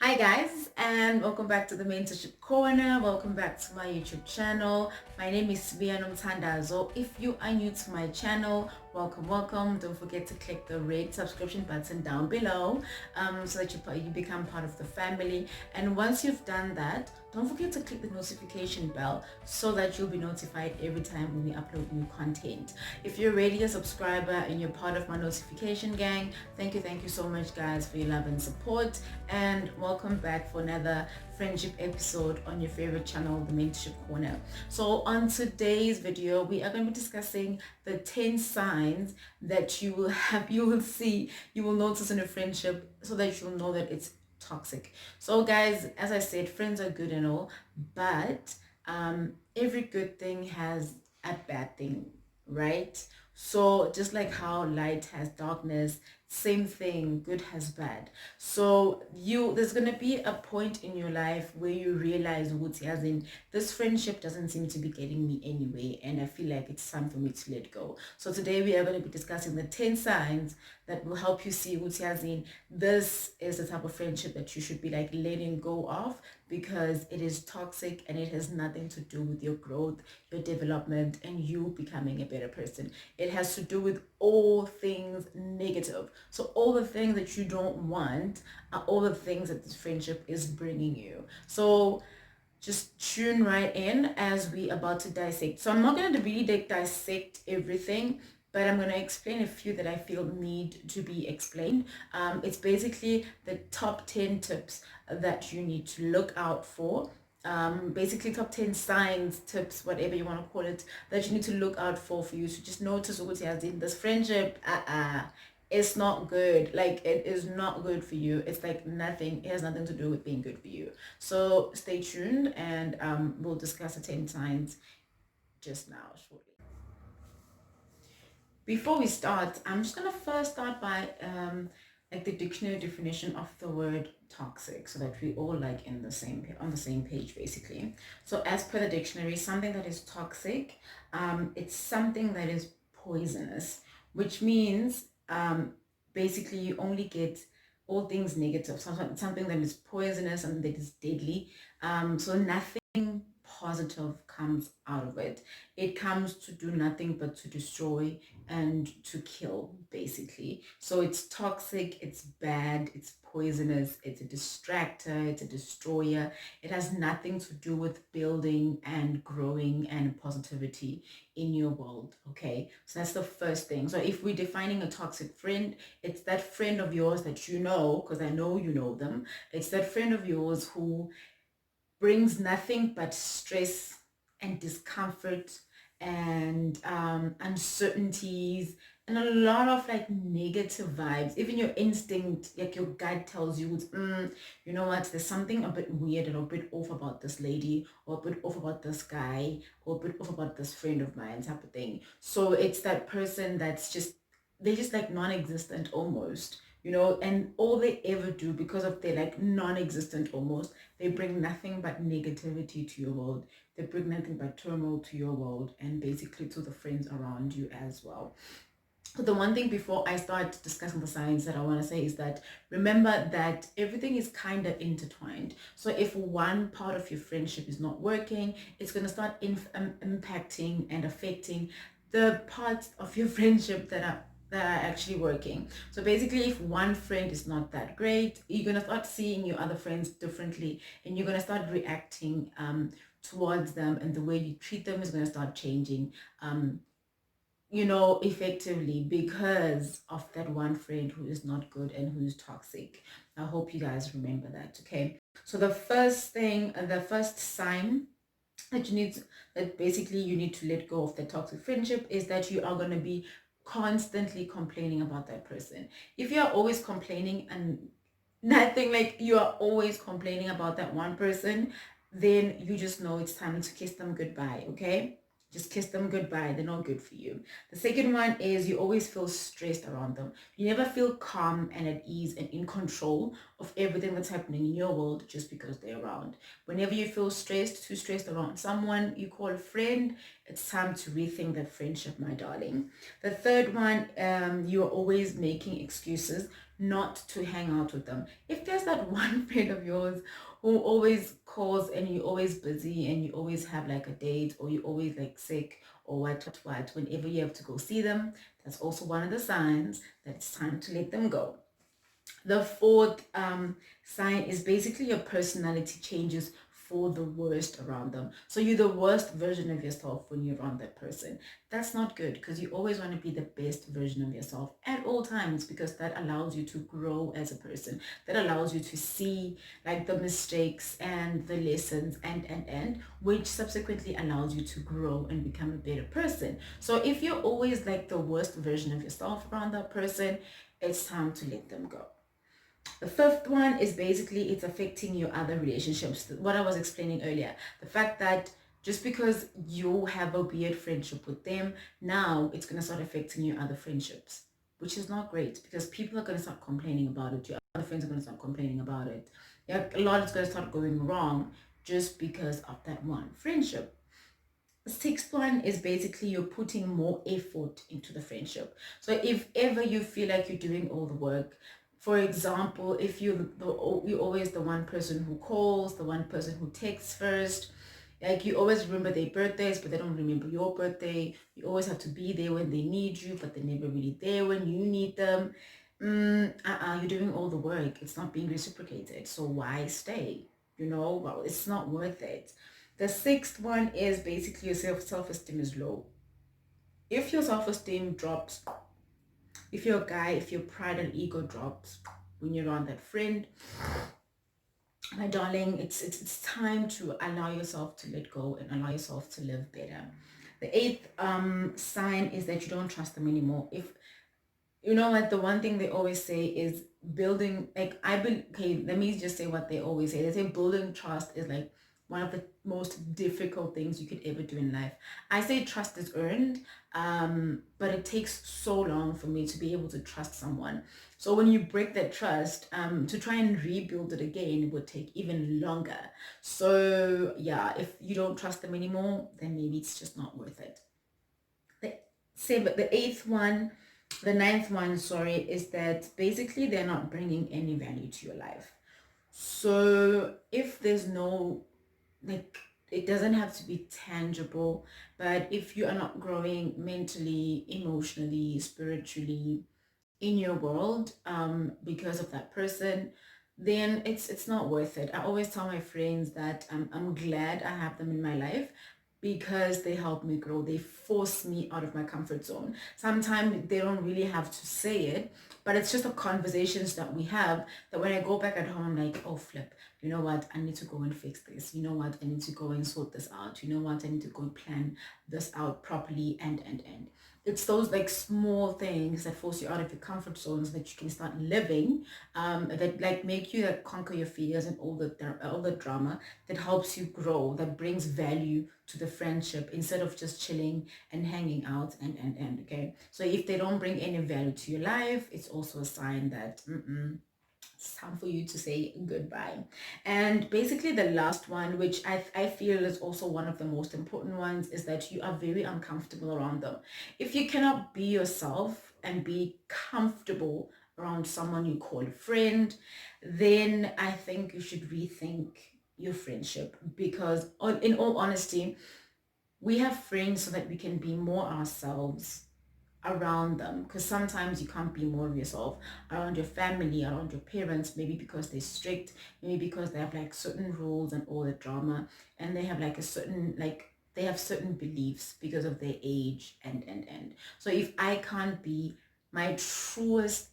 Hi guys, and welcome back to the Mentorship Corner. Welcome back to my YouTube channel. My name is Sbiano Mtandazo. If you are new to my channel, welcome. Don't forget to click the red subscription button down below so that you become part of the family. And once you've done that, don't forget to click the notification bell so that you'll be notified every time when we upload new content. If you're already a subscriber and you're part of my notification gang, thank you so much guys for your love and support, and welcome back for another friendship episode on your favorite channel, the Mentorship Corner. So on today's video, we are going to be discussing the 10 signs that you will notice in a friendship so that you'll know that it's toxic. So guys, as I said, friends are good and all, but every good thing has a bad thing, right? So just like how light has darkness, same thing, good has bad. So there's gonna be a point in your life where you realize, as in, this friendship doesn't seem to be getting me anywhere, and I feel like it's time for me to let go. So today we are going to be discussing the 10 signs that will help you see, as in, this is the type of friendship that you should be like letting go of, because it is toxic and it has nothing to do with your growth, your development, and you becoming a better person. It has to do with all things negative. So all the things that you don't want are all the things that this friendship is bringing you. So just tune right in as we about to dissect. So I'm not going to really dissect everything, but I'm going to explain a few that I feel need to be explained. It's basically the top 10 tips that you need to look out for. Basically top 10 signs, tips, whatever you want to call it, that you need to look out for you to just notice what has in this friendship. It's not good. Like, it is not good for you. It's like nothing. It has nothing to do with being good for you. So stay tuned, and we'll discuss the 10 signs just now shortly. Before we start, I'm just gonna first start by like the dictionary definition of the word toxic, so that we all like on the same page basically. So as per the dictionary, something that is toxic, it's something that is poisonous, which means basically you only get all things negative, something that is poisonous and that is deadly. So nothing positive comes out of it. It comes to do nothing but to destroy and to kill, basically. So it's toxic, it's bad, it's poisonous, it's a distractor, it's a destroyer. It has nothing to do with building and growing and positivity in your world. Okay, so that's the first thing. So if we're defining a toxic friend, it's that friend of yours that you know, because I know you know them. It's that friend of yours who brings nothing but stress and discomfort and uncertainties and a lot of like negative vibes. Even your instinct, like your gut tells you, you know what, there's something a bit weird or a bit off about this lady, or a bit off about this guy, or a bit off about this friend of mine, type of thing. So it's that person that's just, they're just like non-existent almost, and all they ever do, because of their like non-existent almost, they bring nothing but negativity to your world. They bring nothing but turmoil to your world, and basically to the friends around you as well. So the one thing before I start discussing the signs that I want to say is that, remember that everything is kind of intertwined. So if one part of your friendship is not working, it's going to start impacting and affecting the parts of your friendship that are actually working. So basically, if one friend is not that great, you're going to start seeing your other friends differently, and you're going to start reacting towards them, and the way you treat them is going to start changing, effectively, because of that one friend who is not good and who's toxic. I hope you guys remember that. Okay, so the first thing, the first sign that that basically you need to let go of the toxic friendship is that you are going to be constantly complaining about that person. If you are always complaining and nothing, like you are always complaining about that one person, then you just know it's time to kiss them goodbye. Okay, just kiss them goodbye. They're not good for you. The second one is you always feel stressed around them. You never feel calm and at ease and in control of everything that's happening in your world just because they're around. Whenever you feel stressed, too stressed around someone you call a friend, it's time to rethink that friendship, my darling. The third one, you're always making excuses. not to hang out with them. If there's that one friend of yours who always calls and you're always busy and you always have like a date or you always like sick or what, whenever you have to go see them, that's also one of the signs that it's time to let them go. The fourth sign is basically your personality changes for the worst around them. So you're the worst version of yourself when you're around that person. That's not good, because you always want to be the best version of yourself at all times, because that allows you to grow as a person. That allows you to see like the mistakes and the lessons and which subsequently allows you to grow and become a better person. So if you're always like the worst version of yourself around that person, it's time to let them go. The fifth one is basically it's affecting your other relationships. What I was explaining earlier, the fact that just because you have a weird friendship with them, now it's going to start affecting your other friendships, which is not great, because people are going to start complaining about it. Your other friends are going to start complaining about it. Yeah, a lot is going to start going wrong just because of that one friendship. The sixth one is basically you're putting more effort into the friendship. So if ever you feel like you're doing all the work, for example, if you're always the one person who calls, the one person who texts first, like you always remember their birthdays, but they don't remember your birthday. You always have to be there when they need you, but they're never really there when you need them. You're doing all the work. It's not being reciprocated. So why stay? Well, it's not worth it. The sixth one is basically your self-esteem is low. If your self-esteem drops, if you're a guy, if your pride and ego drops when you're around that friend, my darling, it's time to allow yourself to let go and allow yourself to live better. The eighth sign is that you don't trust them anymore. If you know what, the one thing they always say is building, like okay, let me just say what they always say. They say building trust is like one of the most difficult things you could ever do in life. I say trust is earned, but it takes so long for me to be able to trust someone. So when you break that trust, to try and rebuild it again, it would take even longer. So yeah, if you don't trust them anymore, then maybe it's just not worth it. The ninth one, sorry, is that basically they're not bringing any value to your life. So if there's no, like, it doesn't have to be tangible, but if you are not growing mentally, emotionally, spiritually in your world because of that person, then it's not worth it. I always tell my friends that I'm glad I have them in my life, because they help me grow. They force me out of my comfort zone. Sometimes they don't really have to say it, but it's just the conversations that we have, that when I go back at home, I'm like, oh flip, you know what, I need to go and fix this. You know what, I need to go and sort this out. You know what, I need to go and plan this out properly and. It's those like small things that force you out of your comfort zones that you can start living, that like make you like conquer your fears and all the drama, that helps you grow, that brings value to the friendship, instead of just chilling and hanging out and okay. So if they don't bring any value to your life, it's also a sign that it's time for you to say goodbye. And basically the last one, which I feel is also one of the most important ones, is that you are very uncomfortable around them. If you cannot be yourself and be comfortable around someone you call a friend, then I think you should rethink your friendship, because in all honesty, we have friends so that we can be more ourselves around them, because sometimes you can't be more of yourself around your family, around your parents, maybe because they're strict, maybe because they have like certain rules and all the drama, and they have like a certain like they have certain beliefs because of their age and so if I can't be my truest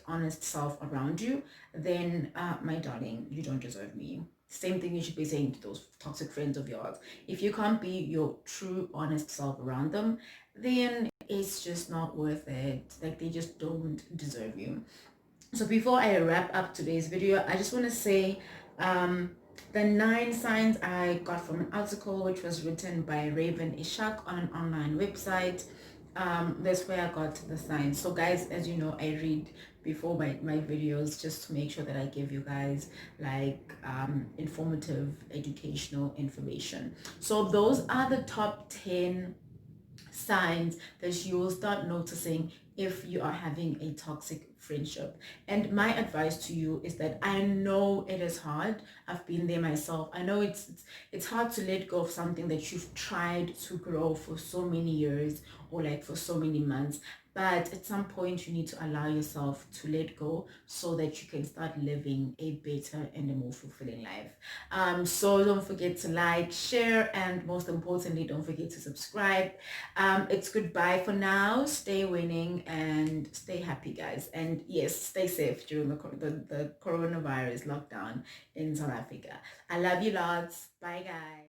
honest self around you, then my darling, you don't deserve me. Same thing you should be saying to those toxic friends of yours. If you can't be your true honest self around them, then it's just not worth it. Like, they just don't deserve you. So before I wrap up today's video, I just want to say the 9 signs I got from an article which was written by Raven Ishak on an online website. That's where I got the signs. So guys, as you know, I read before my videos just to make sure that I give you guys like informative, educational information. So those are the top 10 signs that you will start noticing if you are having a toxic friendship. And my advice to you is that I know it is hard. I've been there myself. I know it's hard to let go of something that you've tried to grow for so many years, or like for so many months. But at some point, you need to allow yourself to let go so that you can start living a better and a more fulfilling life. So don't forget to like, share, and most importantly, don't forget to subscribe. It's goodbye for now. Stay winning and stay happy, guys. And yes, stay safe during the coronavirus lockdown in South Africa. I love you lots. Bye, guys.